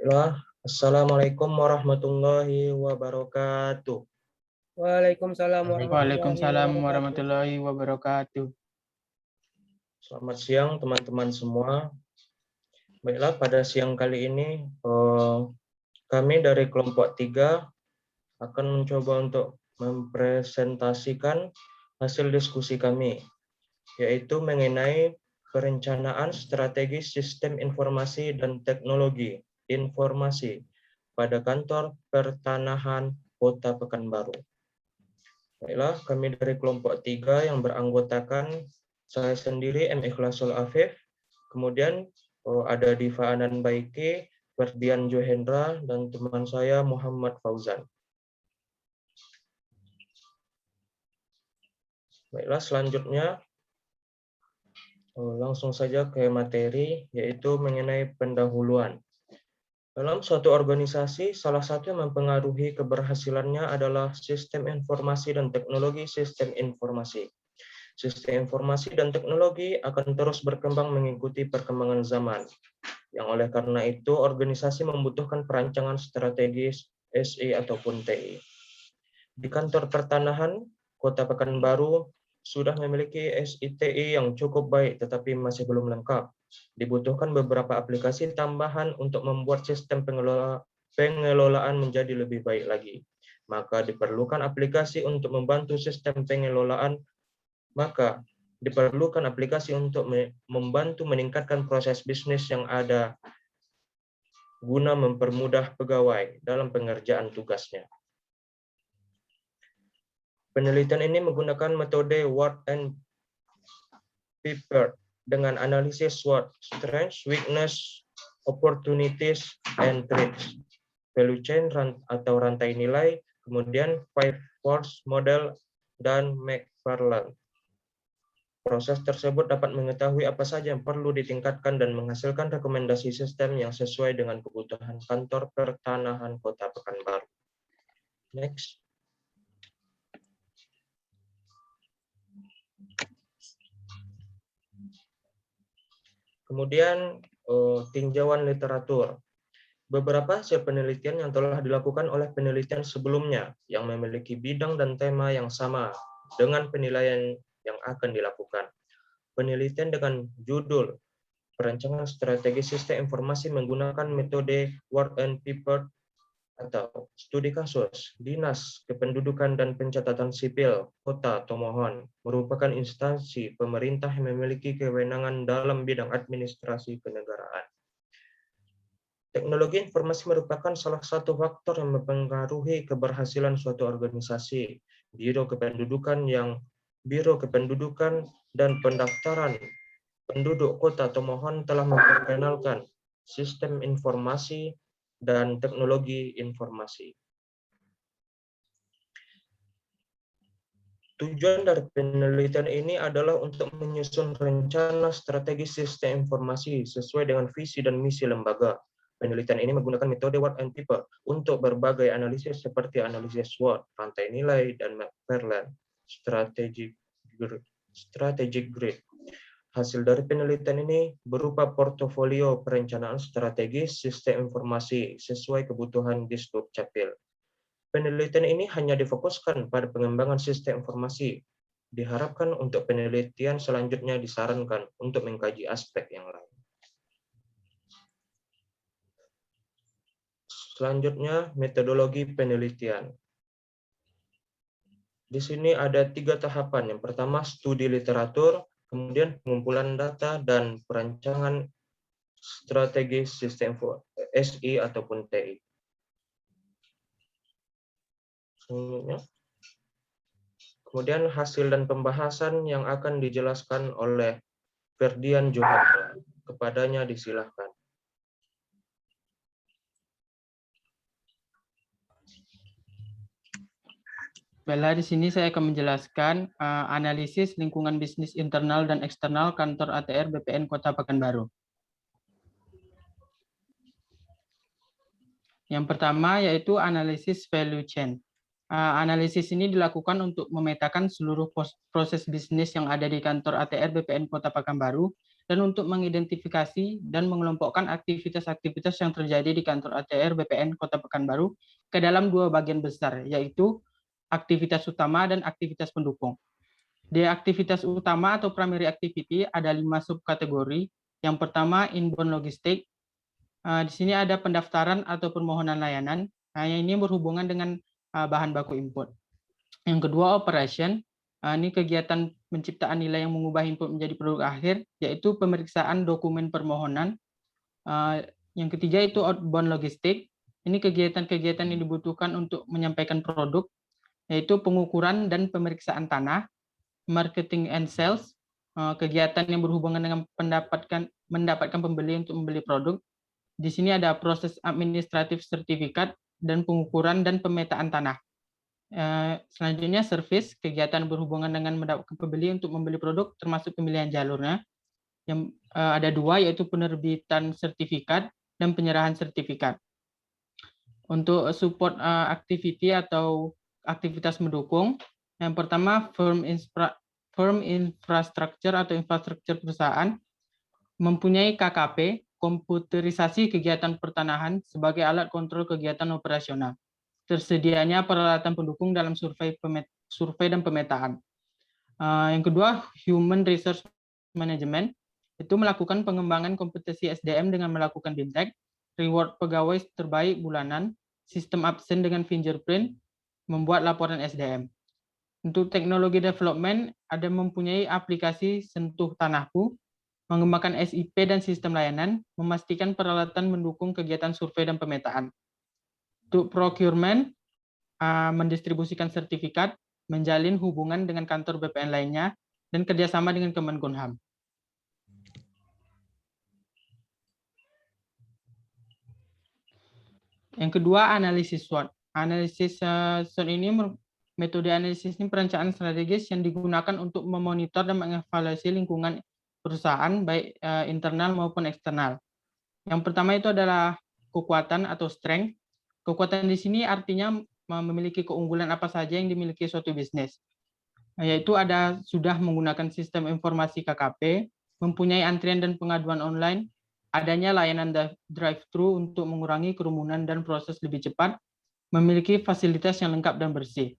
Baiklah, Assalamualaikum warahmatullahi wabarakatuh. Waalaikumsalam warahmatullahi Waalaikumsalam wabarakatuh. warahmatullahi wabarakatuh. Selamat siang teman-teman semua. Baiklah, pada siang kali ini kami dari kelompok 3 akan mencoba untuk mempresentasikan hasil diskusi kami, yaitu mengenai perencanaan strategi sistem informasi dan teknologi informasi pada kantor pertanahan Kota Pekanbaru. Baiklah, kami dari kelompok 3 yang beranggotakan saya sendiri M. Ikhlasul Afif, kemudian ada Diva Anan Baike, Ferdian Johendra, dan teman saya Muhammad Fauzan. Baiklah, selanjutnya langsung saja ke materi, yaitu mengenai pendahuluan. Dalam suatu organisasi, salah satu yang mempengaruhi keberhasilannya adalah sistem informasi dan teknologi sistem informasi. Sistem informasi dan teknologi akan terus berkembang mengikuti perkembangan zaman. Yang oleh karena itu, organisasi membutuhkan perancangan strategis SI ataupun TI. Di kantor pertanahan Kota Pekanbaru sudah memiliki SITI yang cukup baik, tetapi masih belum lengkap. Dibutuhkan beberapa aplikasi tambahan untuk membuat sistem pengelolaan menjadi lebih baik lagi. Maka diperlukan aplikasi untuk membantu sistem pengelolaan. Membantu meningkatkan proses bisnis yang ada guna mempermudah pegawai dalam pengerjaan tugasnya. Penelitian ini menggunakan metode Word and Paper dengan analisis SWOT, Strengths, Weakness, Opportunities, and Threats, Value Chain atau rantai nilai, kemudian Five Force Model, dan McFarland. Proses tersebut dapat mengetahui apa saja yang perlu ditingkatkan dan menghasilkan rekomendasi sistem yang sesuai dengan kebutuhan kantor pertanahan Kota Pekanbaru. Next. Kemudian tinjauan literatur. Beberapa hasil penelitian yang telah dilakukan oleh penelitian sebelumnya yang memiliki bidang dan tema yang sama dengan penilaian yang akan dilakukan. Penelitian dengan judul Perancangan Strategi Sistem Informasi menggunakan metode Word and Paper atau studi kasus Dinas Kependudukan dan Pencatatan Sipil Kota Tomohon merupakan instansi pemerintah yang memiliki kewenangan dalam bidang administrasi kenegaraan. Teknologi informasi merupakan salah satu faktor yang mempengaruhi keberhasilan suatu organisasi. Biro Kependudukan dan Pendaftaran Penduduk Kota Tomohon telah memperkenalkan sistem informasi dan teknologi informasi. Tujuan dari penelitian ini adalah untuk menyusun rencana strategi sistem informasi sesuai dengan visi dan misi lembaga. Penelitian ini menggunakan metode Word and Paper untuk berbagai analisis seperti analisis SWOT, rantai nilai, dan McFarland, strategic grid. Hasil dari penelitian ini berupa portofolio perencanaan strategis sistem informasi sesuai kebutuhan Disduk Capil. Penelitian ini hanya difokuskan pada pengembangan sistem informasi. Diharapkan untuk penelitian selanjutnya disarankan untuk mengkaji aspek yang lain. Selanjutnya, metodologi penelitian. Di sini ada 3 tahapan. Yang pertama, studi literatur, kemudian pengumpulan data, dan perancangan strategi sistem SI ataupun TI. Selanjutnya, kemudian hasil dan pembahasan yang akan dijelaskan oleh Ferdian Johendra. Kepadanya disilahkan. Baiklah, di sini saya akan menjelaskan analisis lingkungan bisnis internal dan eksternal kantor ATR BPN Kota Pekanbaru. Yang pertama yaitu analisis value chain. Analisis ini dilakukan untuk memetakan seluruh proses bisnis yang ada di kantor ATR BPN Kota Pekanbaru dan untuk mengidentifikasi dan mengelompokkan aktivitas-aktivitas yang terjadi di kantor ATR BPN Kota Pekanbaru ke dalam dua bagian besar, yaitu aktivitas utama dan aktivitas pendukung. Di aktivitas utama atau primary activity ada 5 subkategori. Yang pertama inbound logistik. Di sini ada pendaftaran atau permohonan layanan. Yang ini berhubungan dengan bahan baku input. Yang kedua operation. Ini kegiatan penciptaan nilai yang mengubah input menjadi produk akhir, yaitu pemeriksaan dokumen permohonan. Yang ketiga itu outbound logistik. Ini kegiatan-kegiatan yang dibutuhkan untuk menyampaikan produk, yaitu pengukuran dan pemeriksaan tanah. Marketing and sales, kegiatan yang berhubungan dengan mendapatkan pembeli untuk membeli produk. Di sini ada proses administratif sertifikat dan pengukuran dan pemetaan tanah. Selanjutnya service, kegiatan berhubungan dengan mendapatkan pembeli untuk membeli produk termasuk pemilihan jalurnya. Yang ada 2 yaitu penerbitan sertifikat dan penyerahan sertifikat. Untuk support activity atau aktivitas mendukung, yang pertama firm infrastructure atau infrastruktur perusahaan mempunyai KKP, komputerisasi kegiatan pertanahan sebagai alat kontrol kegiatan operasional. Tersedianya peralatan pendukung dalam survei dan pemetaan. Yang kedua, human resource management, itu melakukan pengembangan kompetensi SDM dengan melakukan BIMTEK, reward pegawai terbaik bulanan, sistem absen dengan fingerprint, membuat laporan SDM. Untuk teknologi development, ada mempunyai aplikasi Sentuh Tanahku, mengembangkan SIP dan sistem layanan, memastikan peralatan mendukung kegiatan survei dan pemetaan. Untuk procurement, mendistribusikan sertifikat, menjalin hubungan dengan kantor BPN lainnya, dan kerjasama dengan Kemenkumham. Yang kedua, analisis SWOT. Analisis SWOT ini metode analisis ini perencanaan strategis yang digunakan untuk memonitor dan mengevaluasi lingkungan perusahaan baik internal maupun eksternal. Yang pertama itu adalah kekuatan atau strength. Kekuatan di sini artinya memiliki keunggulan apa saja yang dimiliki suatu bisnis. Yaitu ada sudah menggunakan sistem informasi KKP, mempunyai antrian dan pengaduan online, adanya layanan drive-thru untuk mengurangi kerumunan dan proses lebih cepat, memiliki fasilitas yang lengkap dan bersih.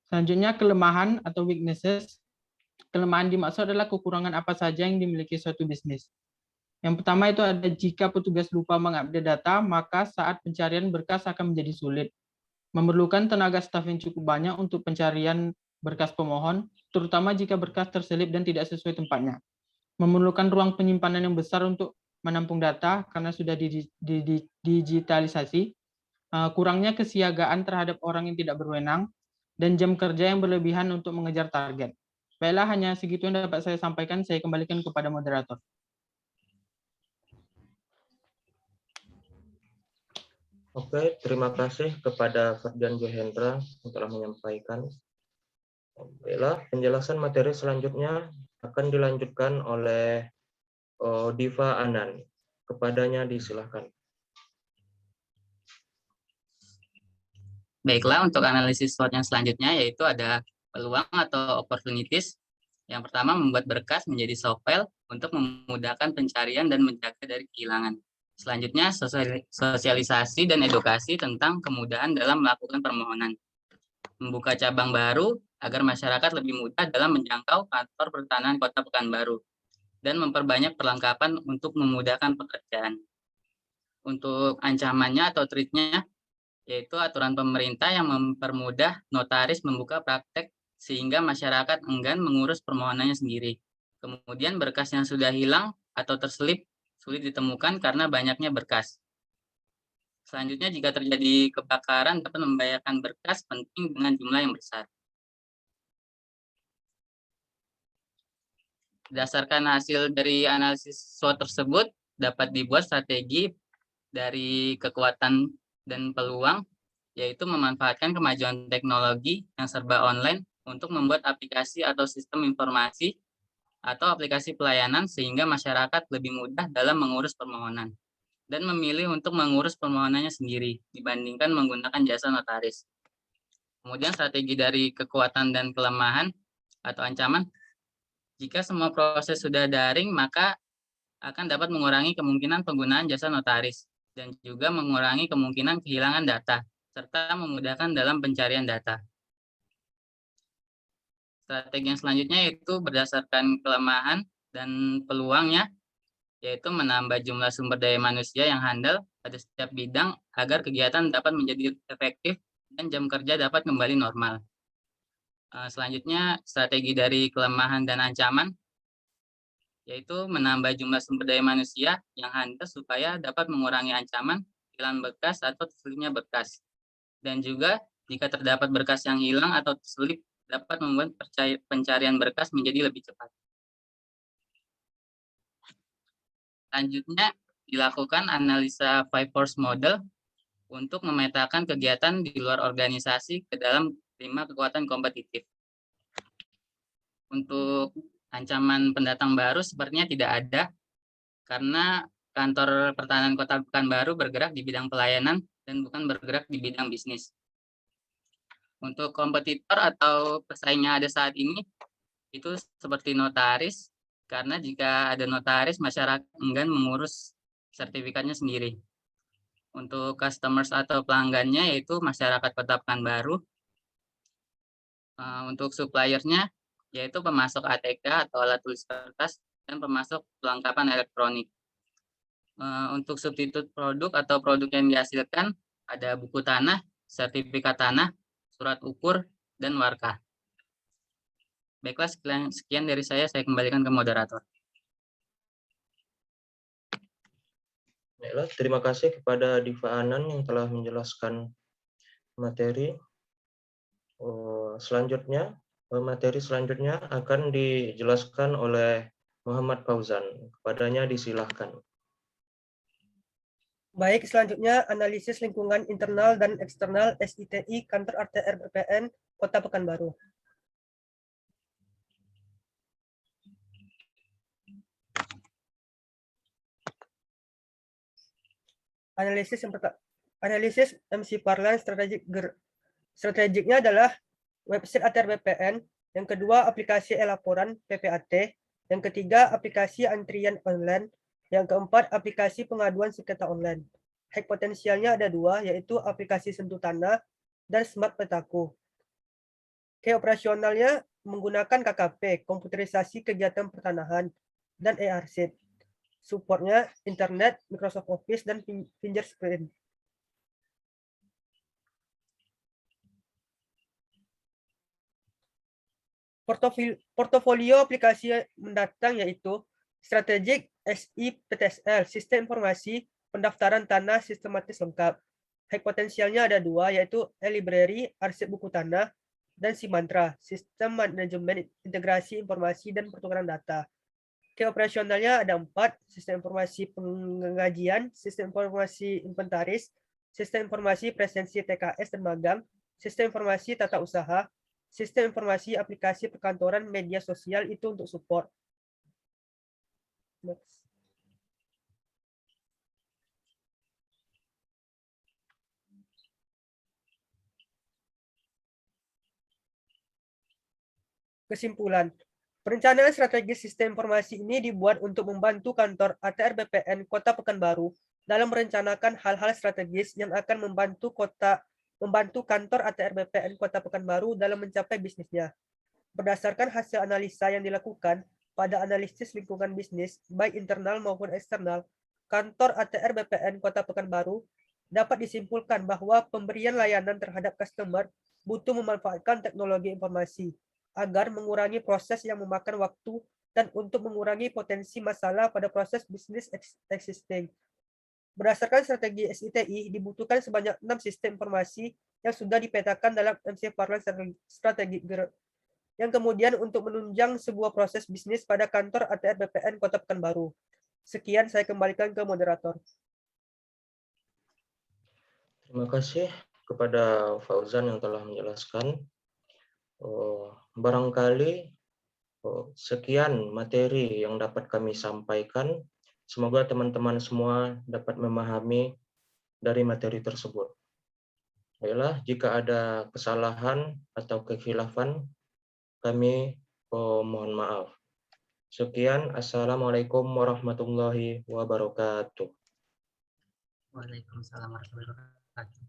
Selanjutnya kelemahan atau weaknesses. Kelemahan dimaksud adalah kekurangan apa saja yang dimiliki suatu bisnis. Yang pertama itu ada jika petugas lupa mengupdate data, maka saat pencarian berkas akan menjadi sulit. Memerlukan tenaga staf yang cukup banyak untuk pencarian berkas pemohon, terutama jika berkas terselip dan tidak sesuai tempatnya. Memerlukan ruang penyimpanan yang besar untuk menampung data karena sudah digitalisasi. Kurangnya kesiagaan terhadap orang yang tidak berwenang, dan jam kerja yang berlebihan untuk mengejar target. Baiklah, hanya segitu yang dapat saya sampaikan. Saya kembalikan kepada moderator. Oke, terima kasih kepada Ferdian Johendra yang telah menyampaikan. Baiklah, penjelasan materi selanjutnya akan dilanjutkan oleh Diva Anan. Kepadanya disilahkan. Baiklah, untuk analisis SWOT yang selanjutnya yaitu ada peluang atau opportunities. Yang pertama, membuat berkas menjadi soft file untuk memudahkan pencarian dan menjaga dari kehilangan. Selanjutnya, sosialisasi dan edukasi tentang kemudahan dalam melakukan permohonan. Membuka cabang baru agar masyarakat lebih mudah dalam menjangkau kantor pertanahan Kota Pekanbaru. Dan memperbanyak perlengkapan untuk memudahkan pekerjaan. Untuk ancamannya atau threat-nya, yaitu aturan pemerintah yang mempermudah notaris membuka praktek sehingga masyarakat enggan mengurus permohonannya sendiri. Kemudian berkas yang sudah hilang atau terselip sulit ditemukan karena banyaknya berkas. Selanjutnya, jika terjadi kebakaran dapat membahayakan berkas penting dengan jumlah yang besar. Berdasarkan hasil dari analisis SWOT tersebut, dapat dibuat strategi dari kekuatan dan peluang, yaitu memanfaatkan kemajuan teknologi yang serba online untuk membuat aplikasi atau sistem informasi atau aplikasi pelayanan sehingga masyarakat lebih mudah dalam mengurus permohonan dan memilih untuk mengurus permohonannya sendiri dibandingkan menggunakan jasa notaris. Kemudian strategi dari kekuatan dan kelemahan atau ancaman, Jika semua proses sudah daring, maka akan dapat mengurangi kemungkinan penggunaan jasa notaris dan juga mengurangi kemungkinan kehilangan data, serta memudahkan dalam pencarian data. Strategi yang selanjutnya yaitu berdasarkan kelemahan dan peluangnya, yaitu menambah jumlah sumber daya manusia yang handal pada setiap bidang agar kegiatan dapat menjadi efektif dan jam kerja dapat kembali normal. Selanjutnya, strategi dari kelemahan dan ancaman, yaitu menambah jumlah sumber daya manusia yang handal supaya dapat mengurangi ancaman hilang berkas atau terselipnya berkas. Dan juga jika terdapat berkas yang hilang atau terselip, dapat membuat pencarian berkas menjadi lebih cepat. Selanjutnya, dilakukan analisa 5 force model untuk memetakan kegiatan di luar organisasi ke dalam 5 kekuatan kompetitif. Untuk ancaman pendatang baru sepertinya tidak ada, karena kantor pertahanan Kota Pekanbaru bergerak di bidang pelayanan dan bukan bergerak di bidang bisnis. Untuk kompetitor atau pesaing yang ada saat ini, itu seperti notaris, karena jika ada notaris, masyarakat enggan mengurus sertifikatnya sendiri. Untuk customers atau pelanggannya, yaitu masyarakat Kota Pekanbaru. Untuk suppliernya, yaitu pemasok ATK atau alat tulis kertas dan pemasok perlengkapan elektronik. Untuk substitut produk atau produk yang dihasilkan ada buku tanah, sertifikat tanah, surat ukur, dan markah. Baiklah, sekian dari saya kembalikan ke moderator. Baiklah, terima kasih kepada Diva Anan yang telah menjelaskan materi. Selanjutnya, materi selanjutnya akan dijelaskan oleh Muhammad Fauzan. Kepadanya disilahkan. Baik, selanjutnya analisis lingkungan internal dan eksternal SITI Kantor ATR BPN Kota Pekanbaru. Analisis yang pertama, analisis MC Parlan strategiknya adalah website ATR BPN, yang kedua aplikasi e-laporan PPAT, yang ketiga aplikasi antrian online, yang keempat aplikasi pengaduan sengketa online. Hack potensialnya ada dua, yaitu aplikasi sentuh tanah dan smart petaku. Hack operasionalnya menggunakan KKP, komputerisasi kegiatan pertanahan, dan e-arsip. Supportnya internet, Microsoft Office, dan fingerprint. Portofolio aplikasi mendatang yaitu Strategic SI PTSL, Sistem Informasi Pendaftaran Tanah Sistematis Lengkap. Hack potensialnya ada dua, yaitu e-library, arsip buku tanah, dan Simantra, Sistem Manajemen Integrasi Informasi dan Pertukaran Data. Hack operasionalnya ada 4, Sistem Informasi Pengajian, Sistem Informasi Inventaris, Sistem Informasi Presensi TKS dan Magang, Sistem Informasi Tata Usaha, Sistem Informasi Aplikasi Perkantoran Media Sosial itu untuk support. Next. Kesimpulan, perencanaan strategis sistem informasi ini dibuat untuk membantu kantor ATR BPN Kota Pekanbaru dalam merencanakan hal-hal strategis yang akan membantu kantor ATR BPN Kota Pekanbaru dalam mencapai bisnisnya. Berdasarkan hasil analisa yang dilakukan pada analisis lingkungan bisnis, baik internal maupun eksternal, kantor ATR BPN Kota Pekanbaru dapat disimpulkan bahwa pemberian layanan terhadap customer butuh memanfaatkan teknologi informasi agar mengurangi proses yang memakan waktu dan untuk mengurangi potensi masalah pada proses bisnis existing. Berdasarkan strategi SITI, dibutuhkan sebanyak 6 sistem informasi yang sudah dipetakan dalam MC Parlan Strategi yang kemudian untuk menunjang sebuah proses bisnis pada kantor ATR BPN Kota Pekanbaru. Sekian, saya kembalikan ke moderator. Terima kasih kepada Fauzan yang telah menjelaskan. Barangkali sekian materi yang dapat kami sampaikan. Semoga teman-teman semua dapat memahami dari materi tersebut. Baiklah, jika ada kesalahan atau kekhilafan, kami mohon maaf. Sekian, Assalamualaikum warahmatullahi wabarakatuh. Waalaikumsalam warahmatullahi wabarakatuh.